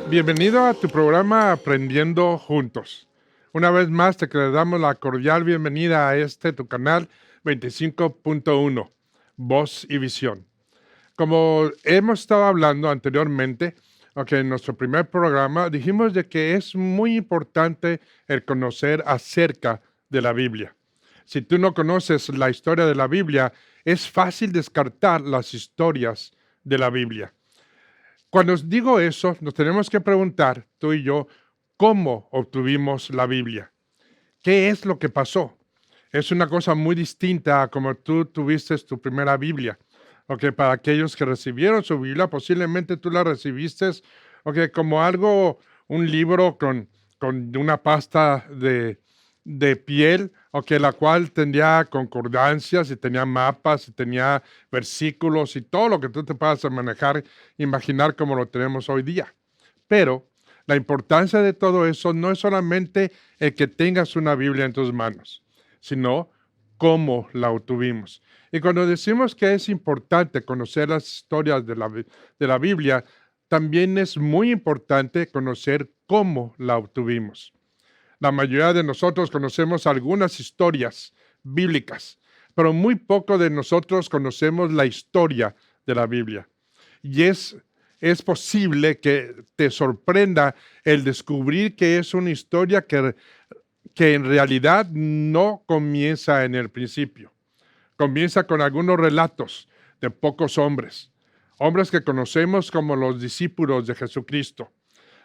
Bienvenido a tu programa Aprendiendo Juntos. Una vez más te damos la cordial bienvenida a tu canal 25.1, Voz y Visión. Como hemos estado hablando anteriormente, en nuestro primer programa dijimos de que es muy importante el conocer acerca de la Biblia. Si tú no conoces la historia de la Biblia, es fácil descartar las historias de la Biblia. Cuando os digo eso, nos tenemos que preguntar, tú y yo, ¿cómo obtuvimos la Biblia? ¿Qué es lo que pasó? Es una cosa muy distinta a como tú tuviste tu primera Biblia. Para aquellos que recibieron su Biblia, posiblemente tú la recibiste, como algo, un libro con una pasta de piel, la cual tenía concordancias y tenía mapas y tenía versículos y todo lo que tú te puedas manejar, imaginar como lo tenemos hoy día. Pero la importancia de todo eso no es solamente el que tengas una Biblia en tus manos, sino cómo la obtuvimos. Y cuando decimos que es importante conocer las historias de la Biblia, también es muy importante conocer cómo la obtuvimos. La mayoría de nosotros conocemos algunas historias bíblicas, pero muy poco de nosotros conocemos la historia de la Biblia. Y es posible que te sorprenda el descubrir que es una historia que en realidad no comienza en el principio. Comienza con algunos relatos de pocos hombres, hombres que conocemos como los discípulos de Jesucristo.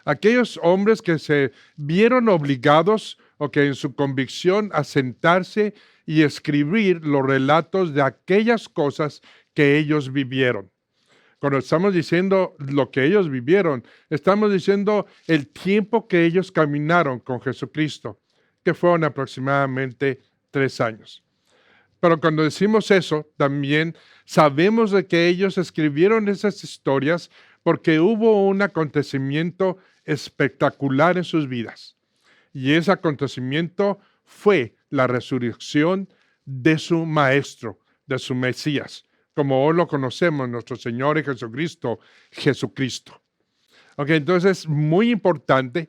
Aquellos hombres que se vieron obligados en su convicción a sentarse y escribir los relatos de aquellas cosas que ellos vivieron. Cuando estamos diciendo lo que ellos vivieron, estamos diciendo el tiempo que ellos caminaron con Jesucristo, que fueron aproximadamente 3 años. Pero cuando decimos eso, también sabemos de que ellos escribieron esas historias porque hubo un acontecimiento espectacular en sus vidas. Y ese acontecimiento fue la resurrección de su Maestro, de su Mesías, como hoy lo conocemos, nuestro Señor y Jesucristo. Entonces es muy importante,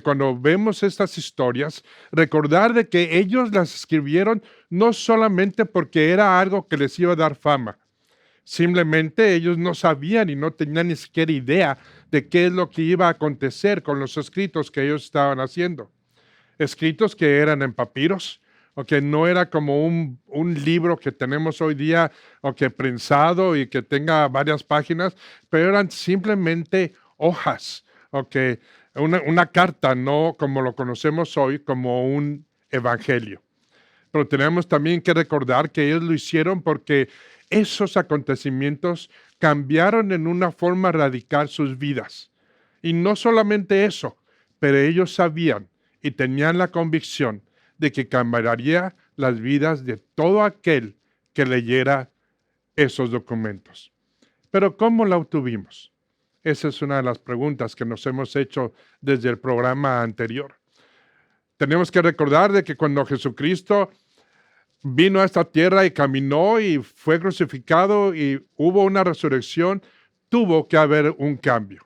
cuando vemos estas historias, recordar de que ellos las escribieron no solamente porque era algo que les iba a dar fama, simplemente ellos no sabían y no tenían ni siquiera idea de qué es lo que iba a acontecer con los escritos que ellos estaban haciendo. Escritos que eran en papiros, no era como un libro que tenemos hoy día, prensado y que tenga varias páginas, pero eran simplemente hojas, una carta, no como lo conocemos hoy, como un evangelio. Pero tenemos también que recordar que ellos lo hicieron porque esos acontecimientos cambiaron en una forma radical sus vidas. Y no solamente eso, pero ellos sabían y tenían la convicción de que cambiaría las vidas de todo aquel que leyera esos documentos. Pero ¿cómo la obtuvimos? Esa es una de las preguntas que nos hemos hecho desde el programa anterior. Tenemos que recordar de que cuando Jesucristo vino a esta tierra y caminó y fue crucificado y hubo una resurrección, tuvo que haber un cambio.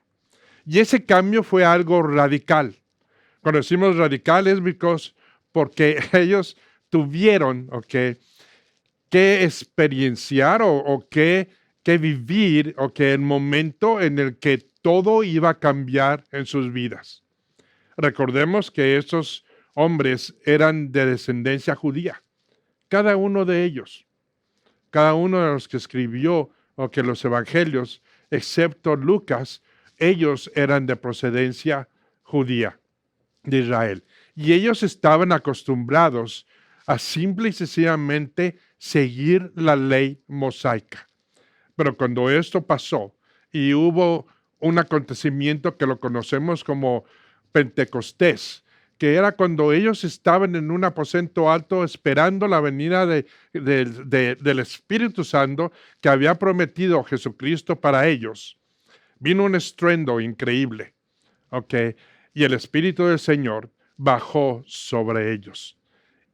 Y ese cambio fue algo radical. Cuando decimos radical es porque ellos tuvieron que experienciar o que vivir el momento en el que todo iba a cambiar en sus vidas. Recordemos que esos hombres eran de descendencia judía. Cada uno de ellos, cada uno de los que escribió los evangelios, excepto Lucas, ellos eran de procedencia judía de Israel. Y ellos estaban acostumbrados a simple y sencillamente seguir la ley mosaica. Pero cuando esto pasó y hubo un acontecimiento que lo conocemos como Pentecostés, que era cuando ellos estaban en un aposento alto esperando la venida del Espíritu Santo que había prometido Jesucristo para ellos, vino un estruendo increíble, y el Espíritu del Señor bajó sobre ellos.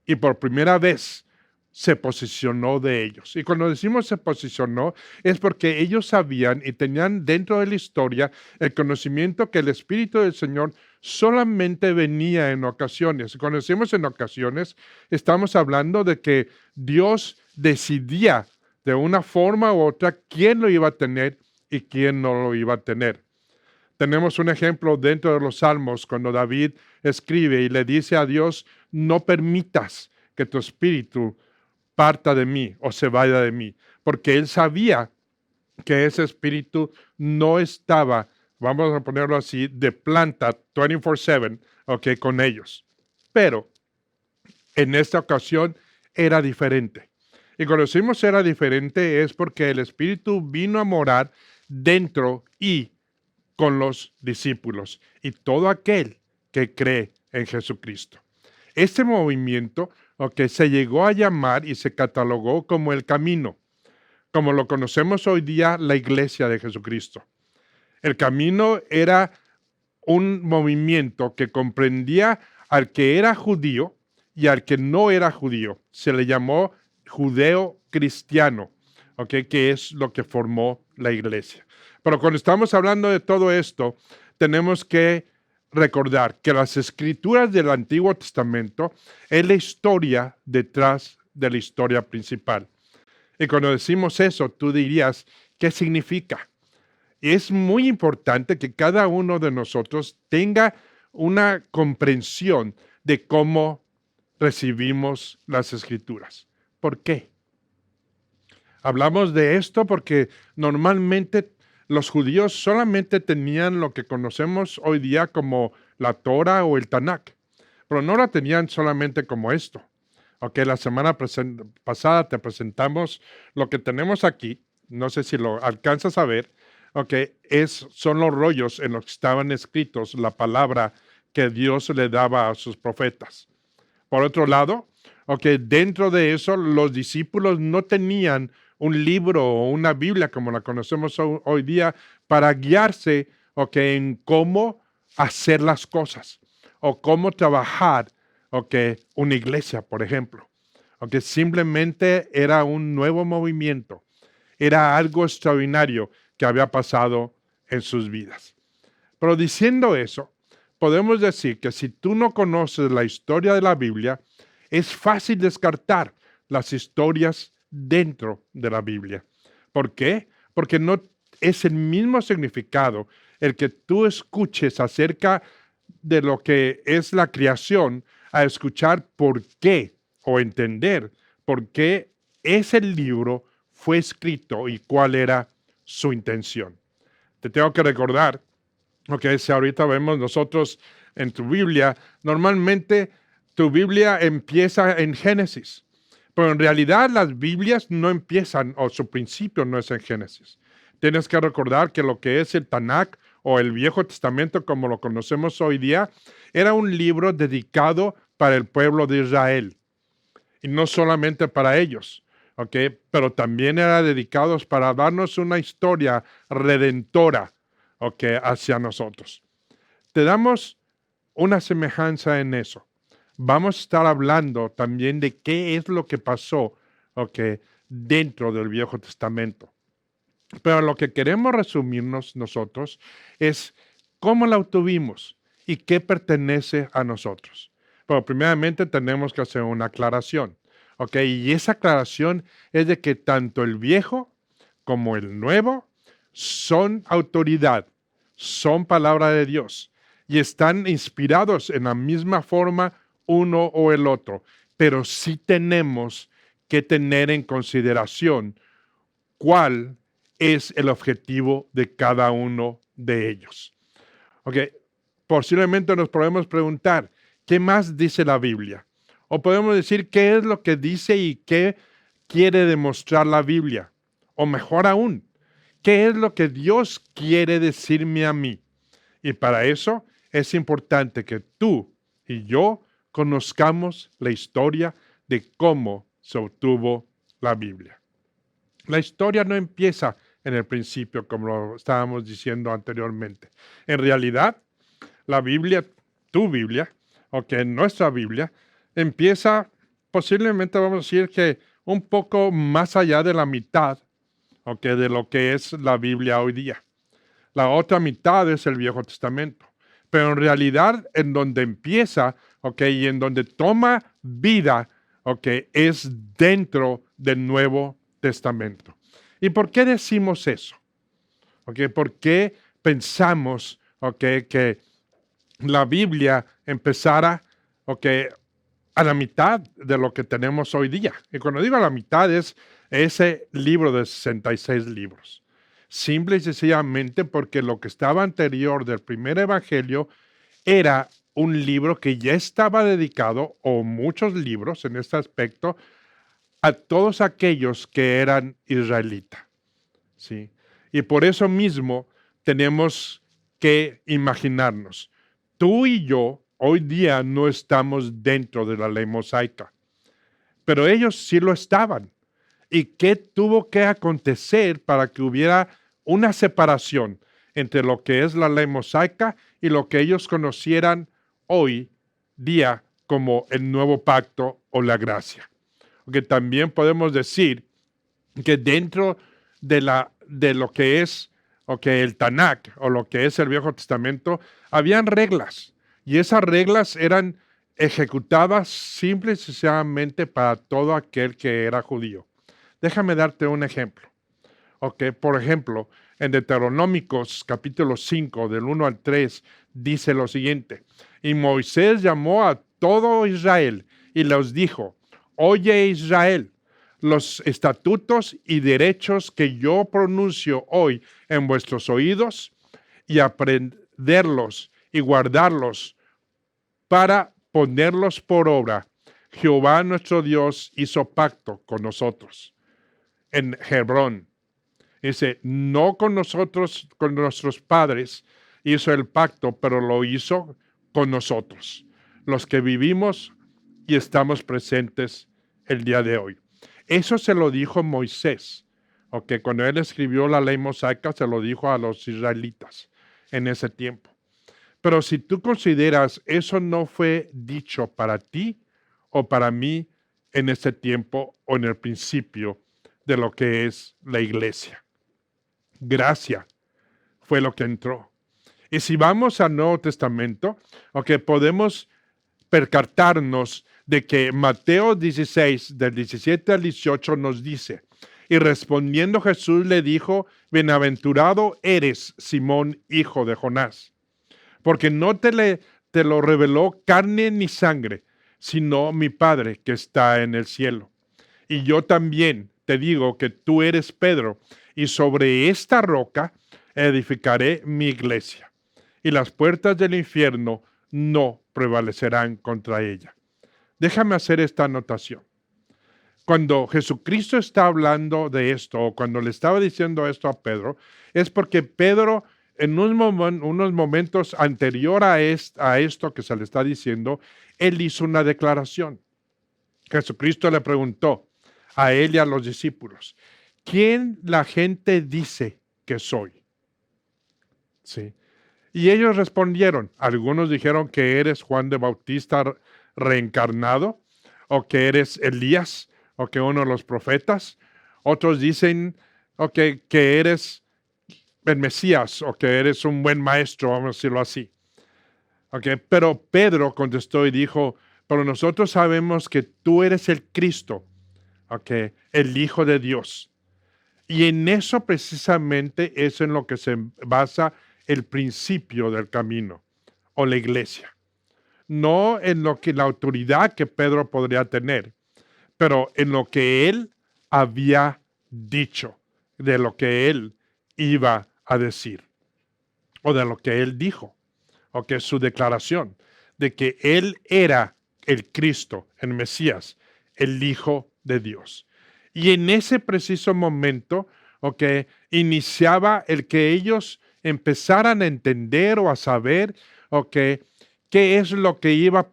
Y por primera vez se posicionó de ellos. Y cuando decimos se posicionó, es porque ellos sabían y tenían dentro de la historia el conocimiento que el Espíritu del Señor solamente venía en ocasiones. Cuando decimos en ocasiones, estamos hablando de que Dios decidía de una forma u otra quién lo iba a tener y quién no lo iba a tener. Tenemos un ejemplo dentro de los Salmos cuando David escribe y le dice a Dios, no permitas que tu espíritu parta de mí o se vaya de mí, porque él sabía que ese espíritu no estaba, vamos a ponerlo así, de planta 24/7, ok, con ellos. Pero en esta ocasión era diferente. Y cuando decimos era diferente es porque el espíritu vino a morar dentro y con los discípulos y todo aquel que cree en Jesucristo. Este movimiento, que se llegó a llamar y se catalogó como el camino, como lo conocemos hoy día, la iglesia de Jesucristo. El camino era un movimiento que comprendía al que era judío y al que no era judío. Se le llamó judeo-cristiano, que es lo que formó la iglesia. Pero cuando estamos hablando de todo esto, tenemos que recordar que las escrituras del Antiguo Testamento es la historia detrás de la historia principal. Y cuando decimos eso, tú dirías, ¿qué significa? Es muy importante que cada uno de nosotros tenga una comprensión de cómo recibimos las escrituras. ¿Por qué? Hablamos de esto porque normalmente los judíos solamente tenían lo que conocemos hoy día como la Torah o el Tanakh, pero no la tenían solamente como esto. La semana pasada te presentamos lo que tenemos aquí, no sé si lo alcanzas a ver, son los rollos en los que estaban escritos la palabra que Dios le daba a sus profetas. Por otro lado, dentro de eso los discípulos no tenían un libro o una Biblia como la conocemos hoy día para guiarse en cómo hacer las cosas o cómo trabajar una iglesia, por ejemplo. Simplemente era un nuevo movimiento, era algo extraordinario que había pasado en sus vidas. Pero diciendo eso, podemos decir que si tú no conoces la historia de la Biblia, es fácil descartar las historias dentro de la Biblia. ¿Por qué? Porque no es el mismo significado el que tú escuches acerca de lo que es la creación a escuchar por qué o entender por qué ese libro fue escrito y cuál era su intención. Te tengo que recordar, si ahorita vemos nosotros en tu Biblia, normalmente tu Biblia empieza en Génesis, pero en realidad las Biblias no empiezan o su principio no es en Génesis. Tienes que recordar que lo que es el Tanakh o el Viejo Testamento como lo conocemos hoy día, era un libro dedicado para el pueblo de Israel y no solamente para ellos. Pero también era dedicado para darnos una historia redentora, hacia nosotros. Te damos una semejanza en eso. Vamos a estar hablando también de qué es lo que pasó, dentro del Viejo Testamento. Pero lo que queremos resumirnos nosotros es cómo la obtuvimos y qué pertenece a nosotros. Pero primeramente tenemos que hacer una aclaración. Y esa aclaración es de que tanto el viejo como el nuevo son autoridad, son palabra de Dios y están inspirados en la misma forma uno o el otro, pero sí tenemos que tener en consideración cuál es el objetivo de cada uno de ellos. Posiblemente nos podemos preguntar, ¿qué más dice la Biblia? O podemos decir qué es lo que dice y qué quiere demostrar la Biblia. O mejor aún, ¿qué es lo que Dios quiere decirme a mí? Y para eso es importante que tú y yo conozcamos la historia de cómo se obtuvo la Biblia. La historia no empieza en el principio, como lo estábamos diciendo anteriormente. En realidad, la Biblia, tu Biblia, nuestra Biblia, empieza posiblemente vamos a decir que un poco más allá de la mitad, ¿ok?, de lo que es la Biblia hoy día. La otra mitad es el Viejo Testamento. Pero en realidad, en donde empieza, ¿ok?, y en donde toma vida, ¿ok?, es dentro del Nuevo Testamento. ¿Y por qué decimos eso? ¿Ok? ¿Por qué pensamos, ¿ok?, que la Biblia empezara, ¿ok?, a la mitad de lo que tenemos hoy día? Y cuando digo a la mitad es ese libro de 66 libros. Simple y sencillamente porque lo que estaba anterior del primer evangelio era un libro que ya estaba dedicado, o muchos libros en este aspecto, a todos aquellos que eran israelitas, ¿sí? Y por eso mismo tenemos que imaginarnos, tú y yo hoy día no estamos dentro de la ley mosaica, pero ellos sí lo estaban. ¿Y qué tuvo que acontecer para que hubiera una separación entre lo que es la ley mosaica y lo que ellos conocieran hoy día como el nuevo pacto o la gracia? Porque también podemos decir que dentro de lo que es el Tanakh o lo que es el Viejo Testamento, habían reglas y esas reglas eran ejecutadas simple y sencillamente para todo aquel que era judío. Déjame darte un ejemplo. Por ejemplo, en Deuteronómicos capítulo 5, del 1 al 3, dice lo siguiente: y Moisés llamó a todo Israel y les dijo: oye Israel, los estatutos y derechos que yo pronuncio hoy en vuestros oídos, y aprenderlos y guardarlos para ponerlos por obra. Jehová nuestro Dios hizo pacto con nosotros en Hebrón. Dice, no con nosotros, con nuestros padres hizo el pacto, pero lo hizo con nosotros, los que vivimos y estamos presentes el día de hoy. Eso se lo dijo Moisés, cuando él escribió la ley mosaica, se lo dijo a los israelitas en ese tiempo. Pero si tú consideras eso no fue dicho para ti o para mí en ese tiempo o en el principio de lo que es la iglesia. Gracia fue lo que entró. Y si vamos al Nuevo Testamento, podemos percatarnos de que Mateo 16, del 17 al 18 nos dice: y respondiendo Jesús le dijo: bienaventurado eres, Simón, hijo de Jonás, porque no te lo reveló carne ni sangre, sino mi Padre que está en el cielo. Y yo también te digo que tú eres Pedro, y sobre esta roca edificaré mi iglesia, y las puertas del infierno no prevalecerán contra ella. Déjame hacer esta anotación. Cuando Jesucristo está hablando de esto, o cuando le estaba diciendo esto a Pedro, es porque Pedro, en unos momentos anterior a esto que se le está diciendo, él hizo una declaración. Jesucristo le preguntó a él y a los discípulos: ¿quién la gente dice que soy? Sí. Y ellos respondieron. Algunos dijeron que eres Juan de Bautista reencarnado, o que eres Elías, o que uno de los profetas. Otros dicen que eres el Mesías, o que eres un buen maestro, vamos a decirlo así. Pero Pedro contestó y dijo: pero nosotros sabemos que tú eres el Cristo, el Hijo de Dios. Y en eso precisamente es en lo que se basa el principio del camino o la iglesia. No en lo que la autoridad que Pedro podría tener, pero en lo que él había dicho, de lo que él iba a decir, o de lo que él dijo, su declaración, de que él era el Cristo, el Mesías, el Hijo de Dios. Y en ese preciso momento, iniciaba el que ellos empezaran a entender o a saber, qué es lo que iba a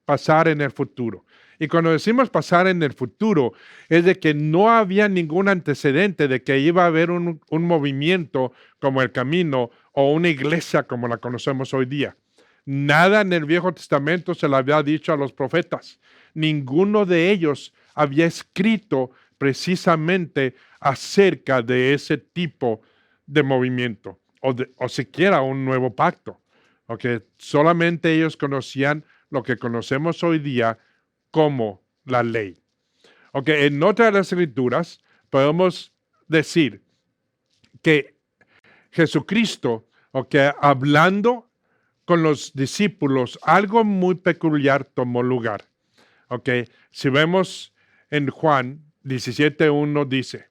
pasar en el futuro. Y cuando decimos pasar en el futuro, es de que no había ningún antecedente de que iba a haber un movimiento como el camino o una iglesia como la conocemos hoy día. Nada en el Viejo Testamento se le había dicho a los profetas. Ninguno de ellos había escrito precisamente acerca de ese tipo de movimiento o siquiera un nuevo pacto. Solamente ellos conocían lo que conocemos hoy día como la ley. En otra de las escrituras podemos decir que Jesucristo, hablando con los discípulos, algo muy peculiar tomó lugar. Si vemos en Juan 17:1 dice,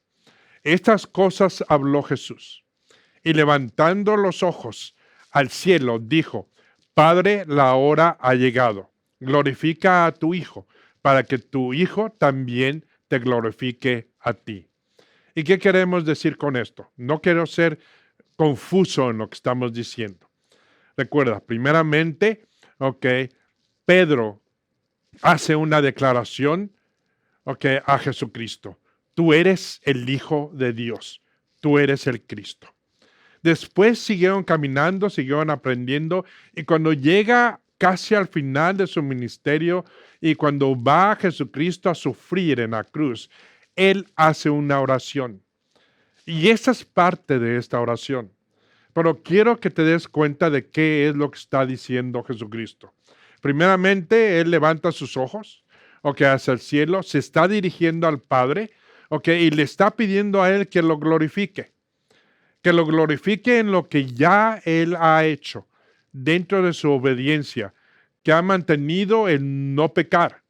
estas cosas habló Jesús, y levantando los ojos al cielo, dijo, Padre, la hora ha llegado. Glorifica a tu Hijo, para que tu Hijo también te glorifique a ti. ¿Y qué queremos decir con esto? No quiero ser confuso en lo que estamos diciendo. Recuerda, primeramente, Pedro hace una declaración, a Jesucristo. Tú eres el Hijo de Dios. Tú eres el Cristo. Después siguieron caminando, siguieron aprendiendo, y cuando llega casi al final de su ministerio y cuando va Jesucristo a sufrir en la cruz, Él hace una oración. Y esa es parte de esta oración. Pero quiero que te des cuenta de qué es lo que está diciendo Jesucristo. Primeramente, Él levanta sus ojos, hacia el cielo, se está dirigiendo al Padre, y le está pidiendo a Él que lo glorifique. Que lo glorifique en lo que ya Él ha hecho dentro de su obediencia, que ha mantenido el no pecar,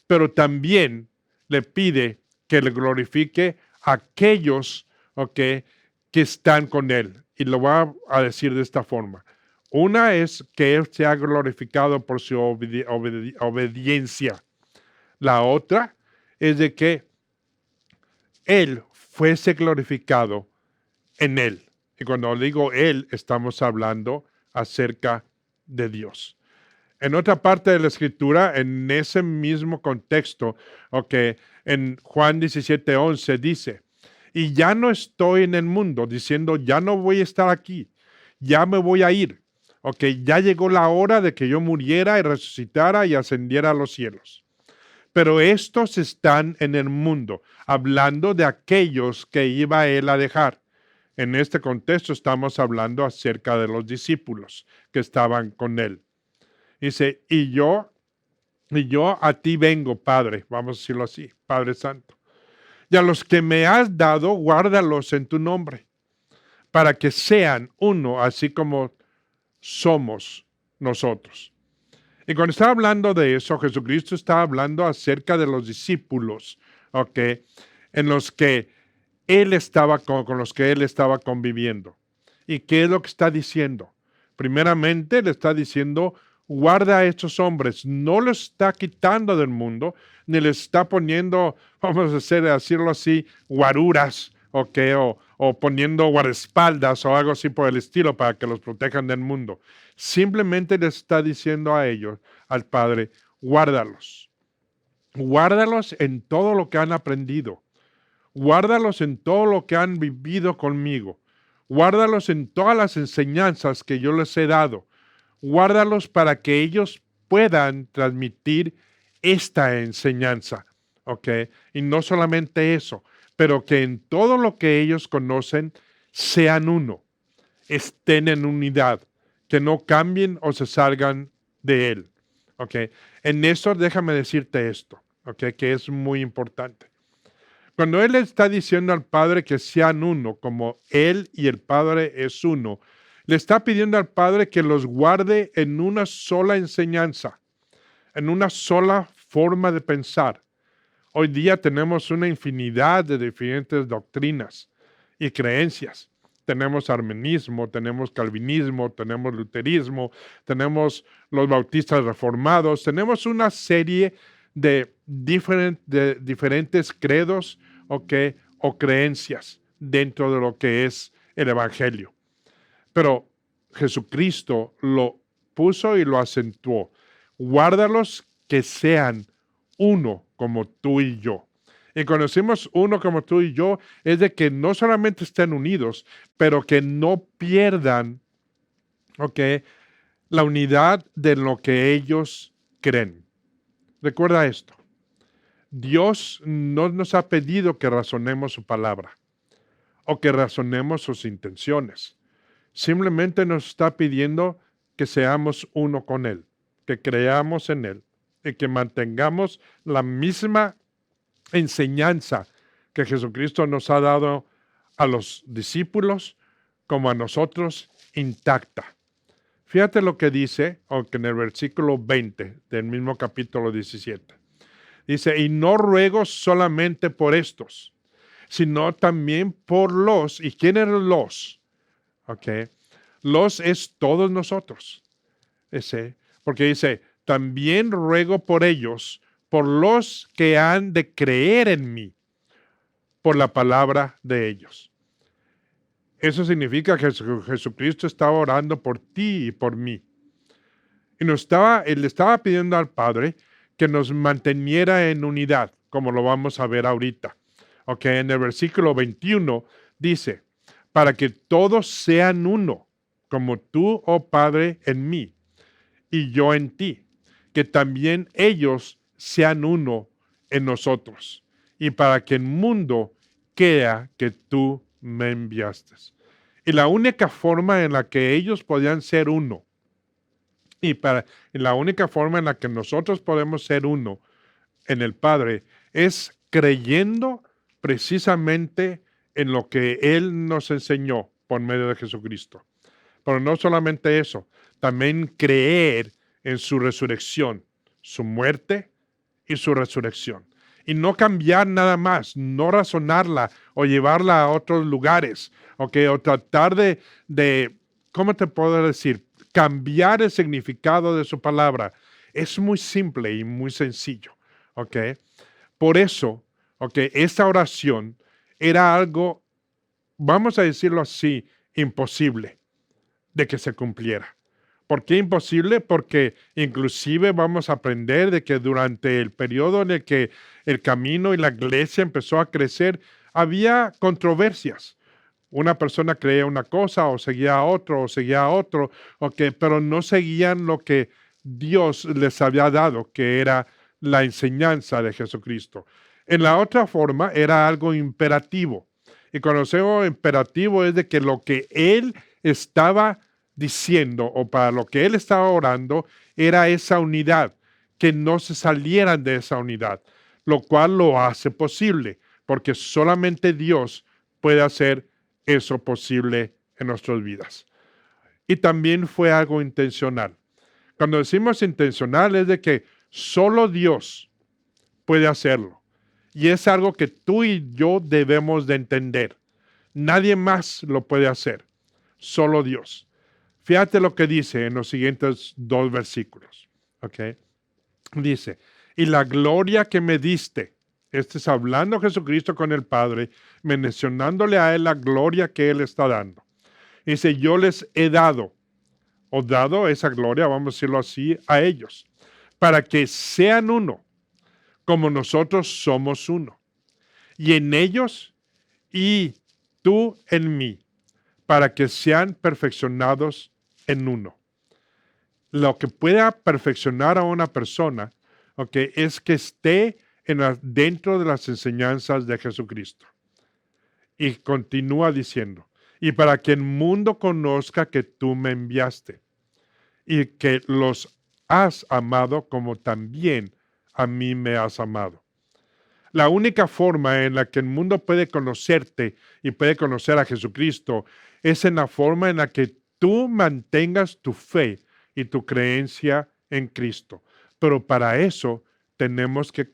pero también le pide que le glorifique a aquellos, que están con Él. Y lo voy a decir de esta forma. Una es que Él sea glorificado por su obediencia. La otra es de que Él fuese glorificado en Él. Y cuando digo Él, estamos hablando acerca de Dios. En otra parte de la Escritura, en ese mismo contexto, en Juan 17:11 dice, y ya no estoy en el mundo, diciendo, ya no voy a estar aquí, ya me voy a ir. Ya llegó la hora de que yo muriera y resucitara y ascendiera a los cielos. Pero estos están en el mundo, hablando de aquellos que iba Él a dejar. En este contexto estamos hablando acerca de los discípulos que estaban con Él. Dice, y yo a ti vengo, Padre, vamos a decirlo así, Padre Santo. Y a los que me has dado, guárdalos en tu nombre, para que sean uno, así como somos nosotros. Y cuando está hablando de eso, Jesucristo está hablando acerca de los discípulos, en los que Él estaba con los que Él estaba conviviendo. ¿Y qué es lo que está diciendo? Primeramente, le está diciendo, guarda a estos hombres, no los está quitando del mundo, ni les está poniendo, vamos a decirlo así, guaruras, o poniendo guardaespaldas o algo así por el estilo para que los protejan del mundo. Simplemente les está diciendo a ellos, al Padre, guárdalos. Guárdalos en todo lo que han aprendido. Guárdalos en todo lo que han vivido conmigo. Guárdalos en todas las enseñanzas que yo les he dado. Guárdalos para que ellos puedan transmitir esta enseñanza, Y no solamente eso, pero que en todo lo que ellos conocen sean uno, estén en unidad, que no cambien o se salgan de Él, En eso déjame decirte esto, que es muy importante. Cuando Él está diciendo al Padre que sean uno, como Él y el Padre es uno, le está pidiendo al Padre que los guarde en una sola enseñanza, en una sola forma de pensar. Hoy día tenemos una infinidad de diferentes doctrinas y creencias. Tenemos arminianismo, tenemos calvinismo, tenemos luterismo, tenemos los bautistas reformados, tenemos una serie de diferentes credos o creencias dentro de lo que es el Evangelio. Pero Jesucristo lo puso y lo acentuó. Guárdalos que sean uno como tú y yo. Y cuando decimos uno como tú y yo, es de que no solamente estén unidos, pero que no pierdan, la unidad de lo que ellos creen. Recuerda esto. Dios no nos ha pedido que razonemos su palabra o que razonemos sus intenciones. Simplemente nos está pidiendo que seamos uno con Él, que creamos en Él y que mantengamos la misma enseñanza que Jesucristo nos ha dado a los discípulos como a nosotros intacta. Fíjate lo que dice, aunque en el versículo 20 del mismo capítulo 17. Dice, y no ruego solamente por estos, sino también por los. ¿Y quién eran los? Ok. Los es todos nosotros. Porque dice, también ruego por ellos, por los que han de creer en mí, por la palabra de ellos. Eso significa que Jesucristo estaba orando por ti y por mí. Y él le estaba pidiendo al Padre que nos manteniera en unidad, como lo vamos a ver ahorita. Ok, en el versículo 21 dice, para que todos sean uno, como tú, oh Padre, en mí, y yo en ti, que también ellos sean uno en nosotros, y para que el mundo crea que tú me enviaste. Y la única forma en la que ellos podían ser uno, y la única forma en la que nosotros podemos ser uno en el Padre, es creyendo precisamente en lo que Él nos enseñó por medio de Jesucristo. Pero no solamente eso, también creer en su resurrección, su muerte y su resurrección. Y no cambiar nada más, no razonarla o llevarla a otros lugares, ¿okay? O tratar de, ¿cómo te puedo decir? Cambiar el significado de su palabra. Es muy simple y muy sencillo, ¿ok? Por eso, ¿ok? Esta oración era algo, vamos a decirlo así, imposible de que se cumpliera. ¿Por qué imposible? Porque inclusive vamos a aprender de que durante el periodo en el que el camino y la iglesia empezó a crecer, había controversias. Una persona creía una cosa o seguía a otro, okay, pero no seguían lo que Dios les había dado, que era la enseñanza de Jesucristo. En la otra forma era algo imperativo. Y cuando decimos imperativo es de que lo que Él estaba diciendo o para lo que Él estaba orando era esa unidad, que no se salieran de esa unidad, lo cual lo hace posible, porque solamente Dios puede hacer eso posible en nuestras vidas. Y también fue algo intencional. Cuando decimos intencional es de que solo Dios puede hacerlo. Y es algo que tú y yo debemos de entender. Nadie más lo puede hacer, solo Dios. Fíjate lo que dice en los siguientes 2 versículos. ¿Okay? Dice, y la gloria que me diste, este es hablando Jesucristo con el Padre, mencionándole a Él la gloria que Él está dando. Dice, yo les he dado, o dado esa gloria, vamos a decirlo así, a ellos, para que sean uno, como nosotros somos uno. Y en ellos, y tú en mí, para que sean perfeccionados en uno. Lo que pueda perfeccionar a una persona, okay, es que esté dentro de las enseñanzas de Jesucristo. Y continúa diciendo, y para que el mundo conozca que tú me enviaste y que los has amado como también a mí me has amado. La única forma en la que el mundo puede conocerte y puede conocer a Jesucristo es en la forma en la que tú mantengas tu fe y tu creencia en Cristo. Pero para eso tenemos que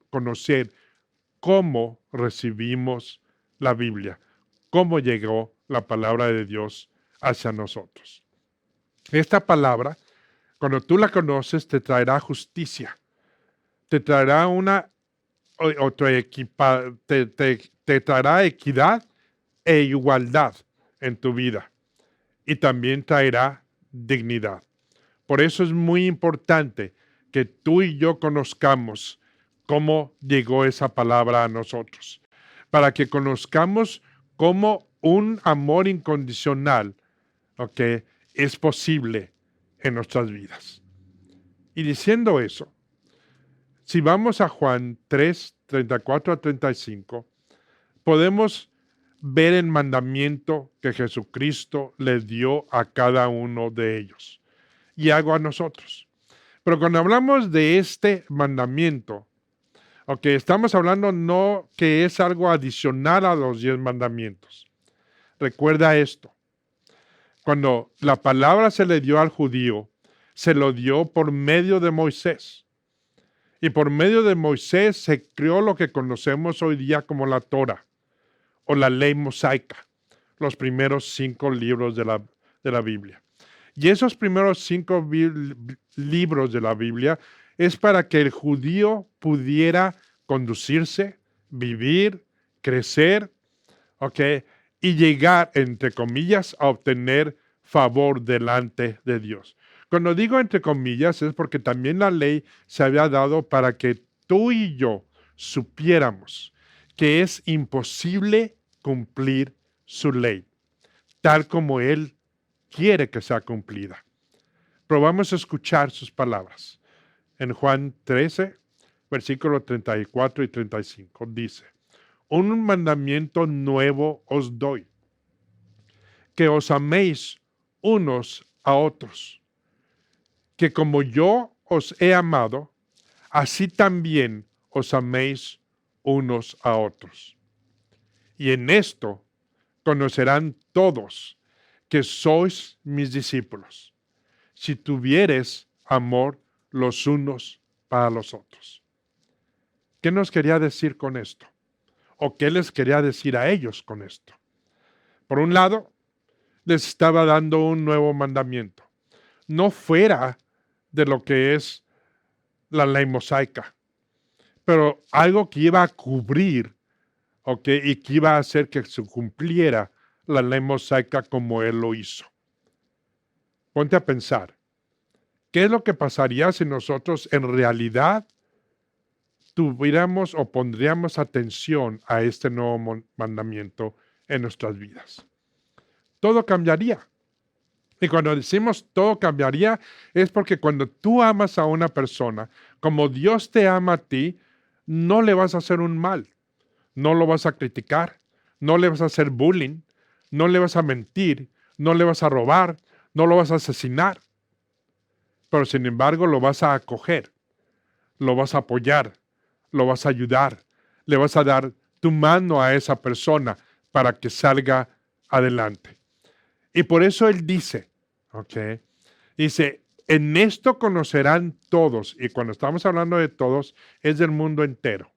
conocer cómo recibimos la Biblia, cómo llegó la palabra de Dios hacia nosotros. Esta palabra, cuando tú la conoces, te traerá justicia, te traerá te traerá equidad e igualdad en tu vida y también traerá dignidad. Por eso es muy importante que tú y yo conozcamos cómo llegó esa palabra a nosotros, para que conozcamos cómo un amor incondicional, ¿okay?, es posible en nuestras vidas. Y diciendo eso, si vamos a Juan 3, 34 a 35, podemos ver el mandamiento que Jesucristo le dio a cada uno de ellos y hago a nosotros. Pero cuando hablamos de este mandamiento, estamos hablando no que es algo adicional a los 10 mandamientos. Recuerda esto. Cuando la palabra se le dio al judío, se lo dio por medio de Moisés. Y por medio de Moisés se creó lo que conocemos hoy día como la Torah o la ley mosaica, los primeros 5 libros de la Biblia. Y esos primeros 5 libros de la Biblia es para que el judío pudiera conducirse, vivir, crecer, y llegar, entre comillas, a obtener favor delante de Dios. Cuando digo entre comillas es porque también la ley se había dado para que tú y yo supiéramos que es imposible cumplir su ley, tal como Él quiere que sea cumplida. Probamos a escuchar sus palabras. En Juan 13, versículos 34 y 35, dice: un mandamiento nuevo os doy, que os améis unos a otros, que como yo os he amado, así también os améis unos a otros. Y en esto conocerán todos que sois mis discípulos, si tuviereis amor los unos para los otros. ¿Qué nos quería decir con esto? ¿O qué les quería decir a ellos con esto? Por un lado, les estaba dando un nuevo mandamiento, no fuera de lo que es la ley mosaica, pero algo que iba a cubrir, y que iba a hacer que se cumpliera la ley mosaica como Él lo hizo. Ponte a pensar, ¿qué es lo que pasaría si nosotros en realidad tuviéramos o pondríamos atención a este nuevo mandamiento en nuestras vidas? Todo cambiaría. Y cuando decimos todo cambiaría, es porque cuando tú amas a una persona, como Dios te ama a ti, no le vas a hacer un mal, no lo vas a criticar, no le vas a hacer bullying, no le vas a mentir, no le vas a robar, no lo vas a asesinar. Pero sin embargo lo vas a acoger, lo vas a apoyar, lo vas a ayudar, le vas a dar tu mano a esa persona para que salga adelante. Y por eso Él dice, dice, en esto conocerán todos, y cuando estamos hablando de todos, es del mundo entero,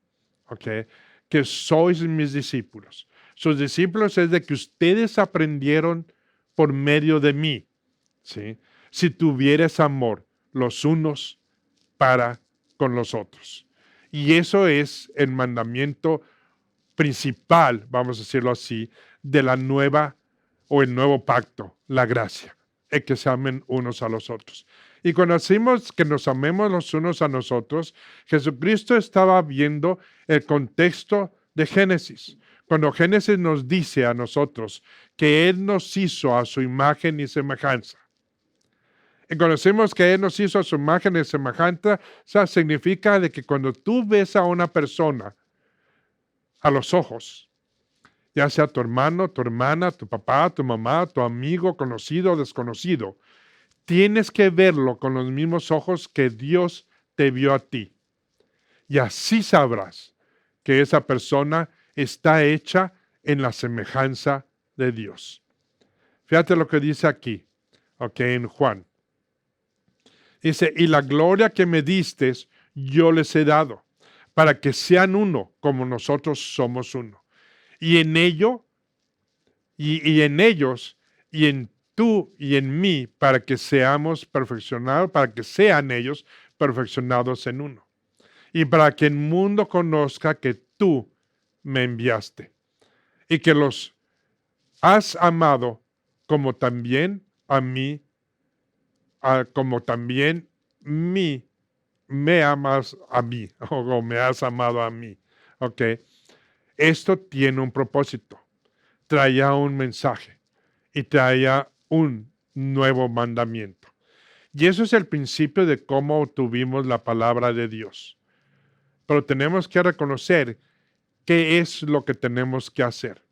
que sois mis discípulos. Sus discípulos es de que ustedes aprendieron por medio de mí, ¿sí? Si tuvieres amor los unos para con los otros. Y eso es el mandamiento principal, vamos a decirlo así, de la nueva o el nuevo pacto, la gracia, el que se amen unos a los otros. Y cuando decimos que nos amemos los unos a nosotros, Jesucristo estaba viendo el contexto de Génesis. Cuando Génesis nos dice a nosotros que Él nos hizo a su imagen y semejanza. Y cuando decimos que Él nos hizo a su imagen y semejanza, significa de que cuando tú ves a una persona a los ojos, ya sea tu hermano, tu hermana, tu papá, tu mamá, tu amigo, conocido o desconocido, tienes que verlo con los mismos ojos que Dios te vio a ti. Y así sabrás que esa persona está hecha en la semejanza de Dios. Fíjate lo que dice aquí, en Juan. Dice, y la gloria que me distes, yo les he dado, para que sean uno como nosotros somos uno. Y en ello, y en ellos, y en tú y en mí, para que seamos perfeccionados, para que sean ellos perfeccionados en uno. Y para que el mundo conozca que tú me enviaste y que los has amado como también a mí, como también me amas a mí, o me has amado a mí. Esto tiene un propósito. Traía un mensaje y traía un nuevo mandamiento. Y eso es el principio de cómo obtuvimos la palabra de Dios. Pero tenemos que reconocer qué es lo que tenemos que hacer.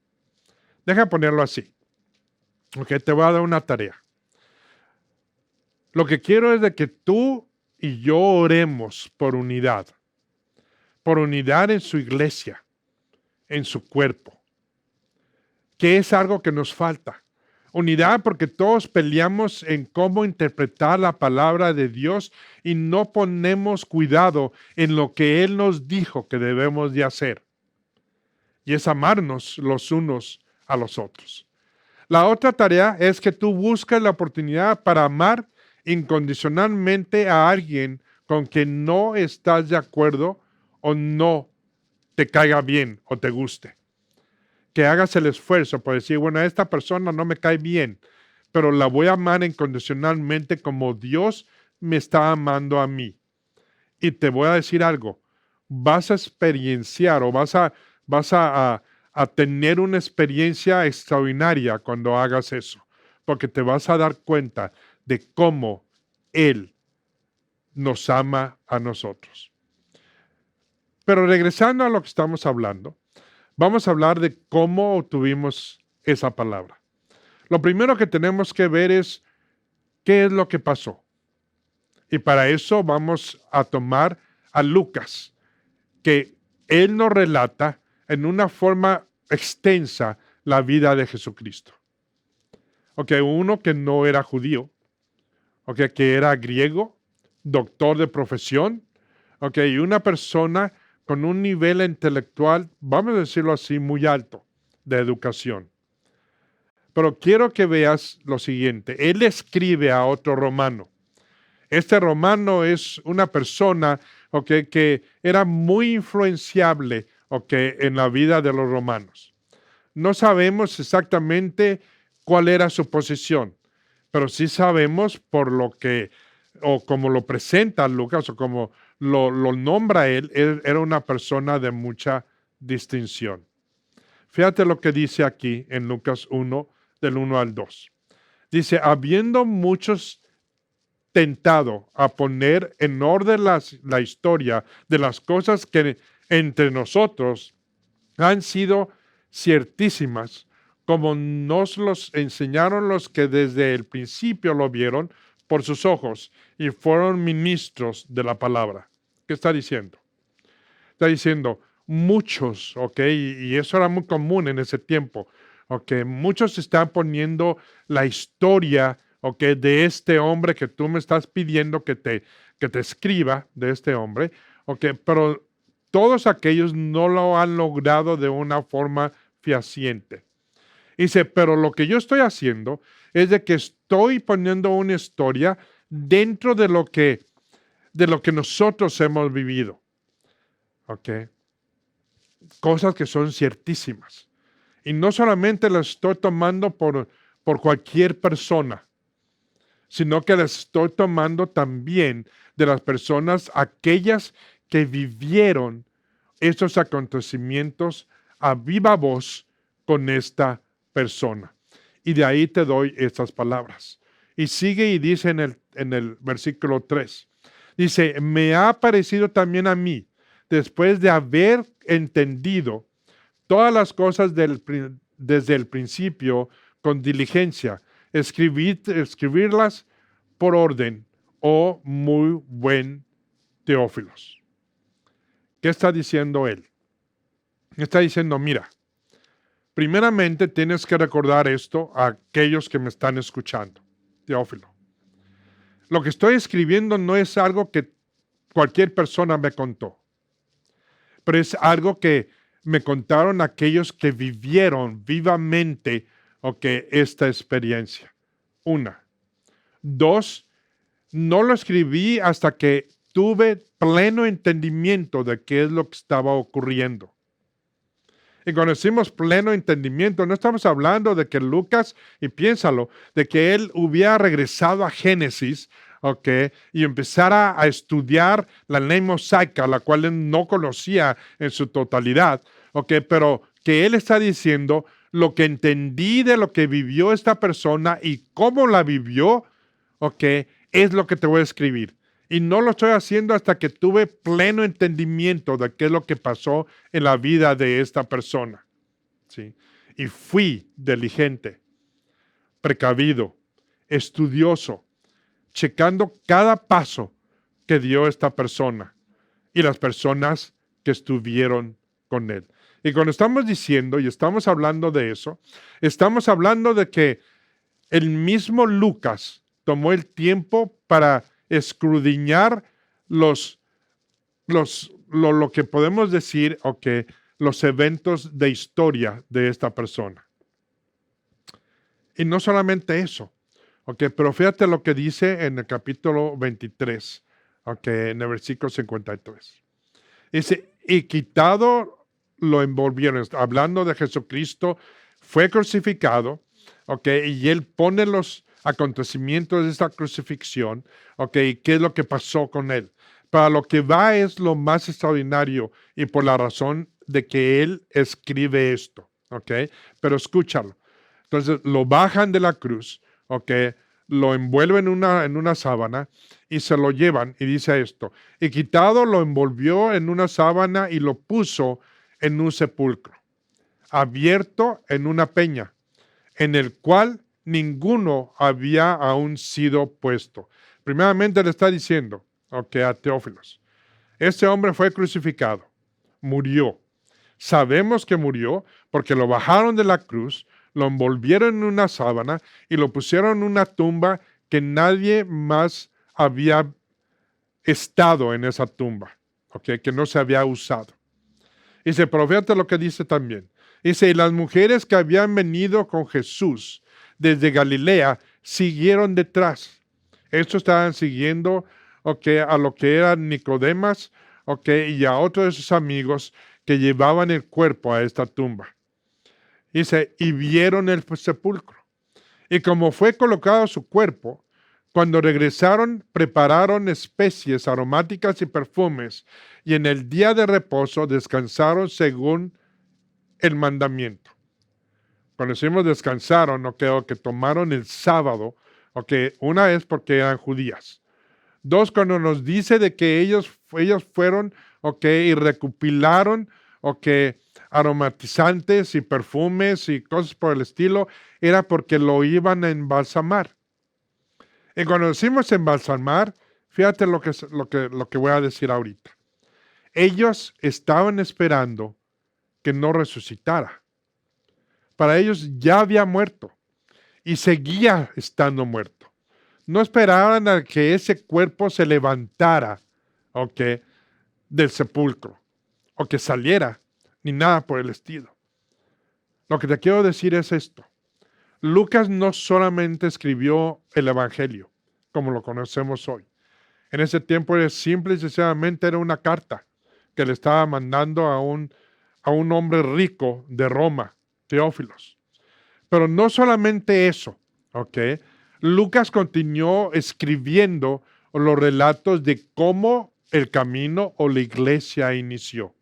Deja ponerlo así. Ok, te voy a dar una tarea. Lo que quiero es de que tú y yo oremos por unidad en su iglesia, en su cuerpo, que es algo que nos falta. Unidad porque todos peleamos en cómo interpretar la palabra de Dios y no ponemos cuidado en lo que Él nos dijo que debemos de hacer. Y es amarnos los unos a los otros. La otra tarea es que tú busques la oportunidad para amar incondicionalmente a alguien con quien no estás de acuerdo o no te caiga bien o te guste. Que hagas el esfuerzo por decir, bueno, esta persona no me cae bien, pero la voy a amar incondicionalmente como Dios me está amando a mí. Y te voy a decir algo, vas a experienciar o vas a tener una experiencia extraordinaria cuando hagas eso, porque te vas a dar cuenta de cómo Él nos ama a nosotros. Pero regresando a lo que estamos hablando, vamos a hablar de cómo obtuvimos esa palabra. Lo primero que tenemos que ver es qué es lo que pasó. Y para eso vamos a tomar a Lucas, que él nos relata en una forma extensa la vida de Jesucristo. Ok, uno que no era judío, ok, que era griego, doctor de profesión, ok, y una persona con un nivel intelectual, vamos a decirlo así, muy alto de educación. Pero quiero que veas lo siguiente. Él escribe a otro romano. Este romano es una persona, okay, que era muy influenciable, okay, en la vida de los romanos. No sabemos exactamente cuál era su posición, pero sí sabemos por lo que, o como lo presenta Lucas, o como lo nombra él era una persona de mucha distinción. Fíjate lo que dice aquí en Lucas 1, del 1 al 2. Dice, habiendo muchos tentado a poner en orden la historia de las cosas que entre nosotros han sido ciertísimas, como nos los enseñaron los que desde el principio lo vieron por sus ojos y fueron ministros de la palabra. ¿Qué está diciendo? Está diciendo muchos, ¿ok? Y eso era muy común en ese tiempo, ¿ok? Muchos están poniendo la historia, ¿ok? De este hombre que tú me estás pidiendo que te escriba, de este hombre, ¿ok? Pero todos aquellos no lo han logrado de una forma fehaciente. Dice, pero lo que yo estoy haciendo es de que estoy poniendo una historia dentro de lo que nosotros hemos vivido. ¿Ok? Cosas que son ciertísimas. Y no solamente las estoy tomando por cualquier persona, sino que las estoy tomando también de las personas, aquellas que vivieron estos acontecimientos a viva voz con esta persona. Y de ahí te doy estas palabras. Y sigue y dice en el versículo 3, dice, me ha parecido también a mí, después de haber entendido todas las cosas desde el principio con diligencia, escribirlas por orden, oh muy buen Teófilos. ¿Qué está diciendo él? Está diciendo, mira, primeramente tienes que recordar esto a aquellos que me están escuchando, Teófilo. Lo que estoy escribiendo no es algo que cualquier persona me contó, pero es algo que me contaron aquellos que vivieron vivamente, esta experiencia. Una. Dos, no lo escribí hasta que tuve pleno entendimiento de qué es lo que estaba ocurriendo. Y cuando decimos pleno entendimiento, no estamos hablando de que Lucas, y piénsalo, de que él hubiera regresado a Génesis, y empezara a estudiar la ley mosaica, la cual él no conocía en su totalidad, pero que él está diciendo lo que entendí de lo que vivió esta persona y cómo la vivió, es lo que te voy a escribir. Y no lo estoy haciendo hasta que tuve pleno entendimiento de qué es lo que pasó en la vida de esta persona. ¿Sí? Y fui diligente, precavido, estudioso, checando cada paso que dio esta persona y las personas que estuvieron con él. Y cuando estamos diciendo y estamos hablando de eso, estamos hablando de que el mismo Lucas tomó el tiempo para escudriñar lo que podemos decir, los eventos de historia de esta persona. Y no solamente eso, pero fíjate lo que dice en el capítulo 23, en el versículo 53. Dice, y quitado lo envolvieron, hablando de Jesucristo, fue crucificado, y él pone los acontecimientos de esta crucifixión, y qué es lo que pasó con él. Para lo que va es lo más extraordinario y por la razón de que él escribe esto, pero escúchalo. Entonces lo bajan de la cruz, lo envuelven en una sábana y se lo llevan, y dice esto, y quitado lo envolvió en una sábana y lo puso en un sepulcro, abierto en una peña, en el cual ninguno había aún sido puesto. Primeramente le está diciendo, a Teófilos, este hombre fue crucificado, murió. Sabemos que murió porque lo bajaron de la cruz, lo envolvieron en una sábana y lo pusieron en una tumba que nadie más había estado en esa tumba, que no se había usado. Dice, pero fíjate lo que dice también. Dice, y las mujeres que habían venido con Jesús desde Galilea siguieron detrás. Estos estaban siguiendo a lo que era Nicodemas y a otros de sus amigos que llevaban el cuerpo a esta tumba. Dice, y vieron el sepulcro. Y como fue colocado su cuerpo, cuando regresaron, prepararon especies aromáticas y perfumes, y en el día de reposo descansaron según el mandamiento. Cuando decimos descansaron, que tomaron el sábado, una es porque eran judías. Dos, cuando nos dice de que ellos fueron, y recopilaron, aromatizantes y perfumes y cosas por el estilo, era porque lo iban a embalsamar. Y cuando decimos embalsamar, fíjate lo que voy a decir ahorita. Ellos estaban esperando que no resucitara. Para ellos ya había muerto y seguía estando muerto. No esperaban a que ese cuerpo se levantara, del sepulcro, o que saliera, ni nada por el estilo. Lo que te quiero decir es esto. Lucas no solamente escribió el Evangelio, como lo conocemos hoy. En ese tiempo, simple y sencillamente era una carta que le estaba mandando a un hombre rico de Roma, Teófilos. Pero no solamente eso, Lucas continuó escribiendo los relatos de cómo el camino o la iglesia inició.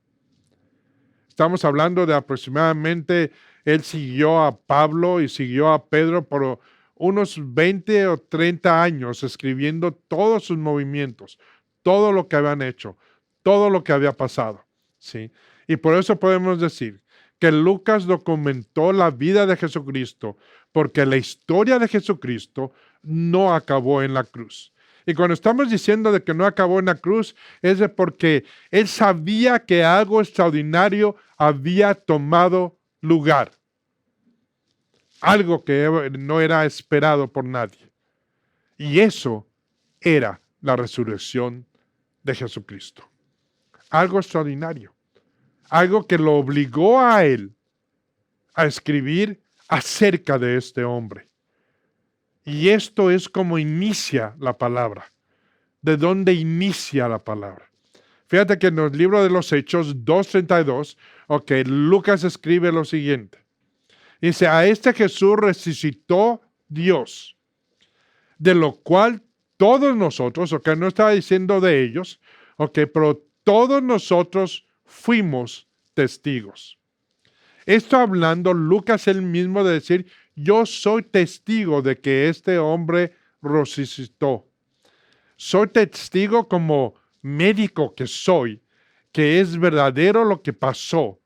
Estamos hablando de aproximadamente, él siguió a Pablo y siguió a Pedro por unos 20 o 30 años escribiendo todos sus movimientos, todo lo que habían hecho, todo lo que había pasado, ¿sí? Y por eso podemos decir que Lucas documentó la vida de Jesucristo, porque la historia de Jesucristo no acabó en la cruz. Y cuando estamos diciendo de que no acabó en la cruz, es de porque él sabía que algo extraordinario había tomado lugar. Algo que no era esperado por nadie. Y eso era la resurrección de Jesucristo. Algo extraordinario. Algo que lo obligó a él a escribir acerca de este hombre. Y esto es como inicia la palabra. ¿De dónde inicia la palabra? Fíjate que en el libro de los Hechos 2:32, Lucas escribe lo siguiente. Dice, a este Jesús resucitó Dios, de lo cual todos nosotros, no estaba diciendo de ellos, pero todos nosotros fuimos testigos. Esto hablando Lucas él mismo de decir, yo soy testigo de que este hombre resucitó. Soy testigo como médico que soy, que es verdadero lo que pasó,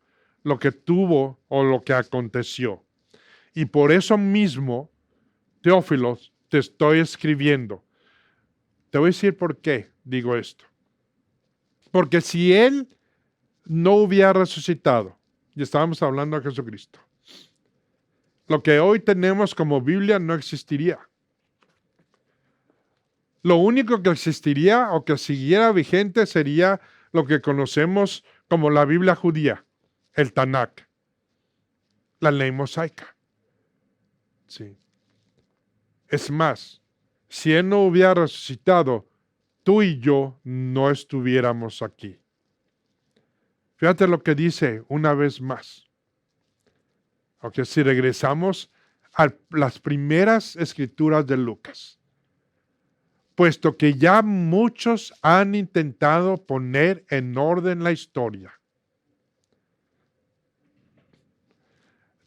lo que tuvo o lo que aconteció. Y por eso mismo, Teófilos, te estoy escribiendo. Te voy a decir por qué digo esto. Porque si Él no hubiera resucitado, y estábamos hablando de Jesucristo, lo que hoy tenemos como Biblia no existiría. Lo único que existiría o que siguiera vigente sería lo que conocemos como la Biblia judía, el Tanakh, la ley mosaica. Sí. Es más, si Él no hubiera resucitado, tú y yo no estuviéramos aquí. Fíjate lo que dice una vez más. Aunque si regresamos a las primeras escrituras de Lucas, puesto que ya muchos han intentado poner en orden la historia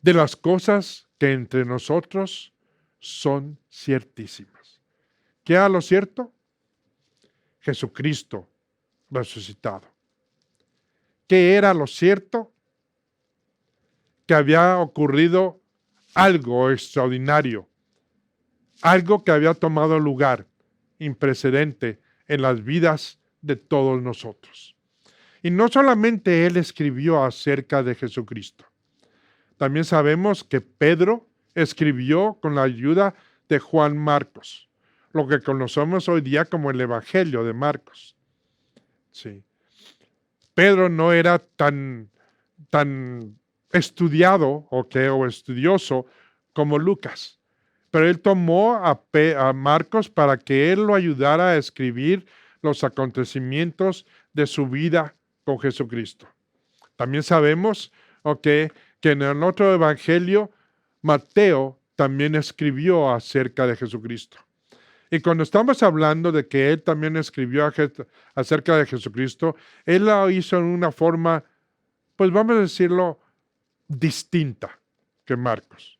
de las cosas que entre nosotros son ciertísimas. ¿Qué era lo cierto? Jesucristo resucitado. ¿Qué era lo cierto? Que había ocurrido algo extraordinario, algo que había tomado lugar imprecedente en las vidas de todos nosotros. Y no solamente él escribió acerca de Jesucristo, también sabemos que Pedro escribió con la ayuda de Juan Marcos, lo que conocemos hoy día como el Evangelio de Marcos. Sí. Pedro no era tan estudiado o estudioso como Lucas, pero él tomó a Marcos para que él lo ayudara a escribir los acontecimientos de su vida con Jesucristo. También sabemos que en el otro evangelio, Mateo también escribió acerca de Jesucristo. Y cuando estamos hablando de que él también escribió acerca de Jesucristo, él lo hizo en una forma, pues vamos a decirlo, distinta que Marcos.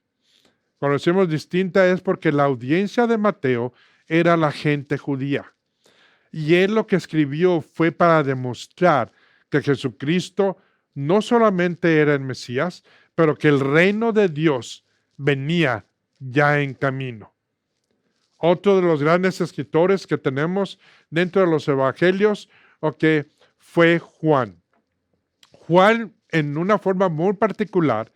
Cuando decimos distinta es porque la audiencia de Mateo era la gente judía. Y él lo que escribió fue para demostrar que Jesucristo no solamente era el Mesías, pero que el reino de Dios venía ya en camino. Otro de los grandes escritores que tenemos dentro de los evangelios, fue Juan. Juan, en una forma muy particular,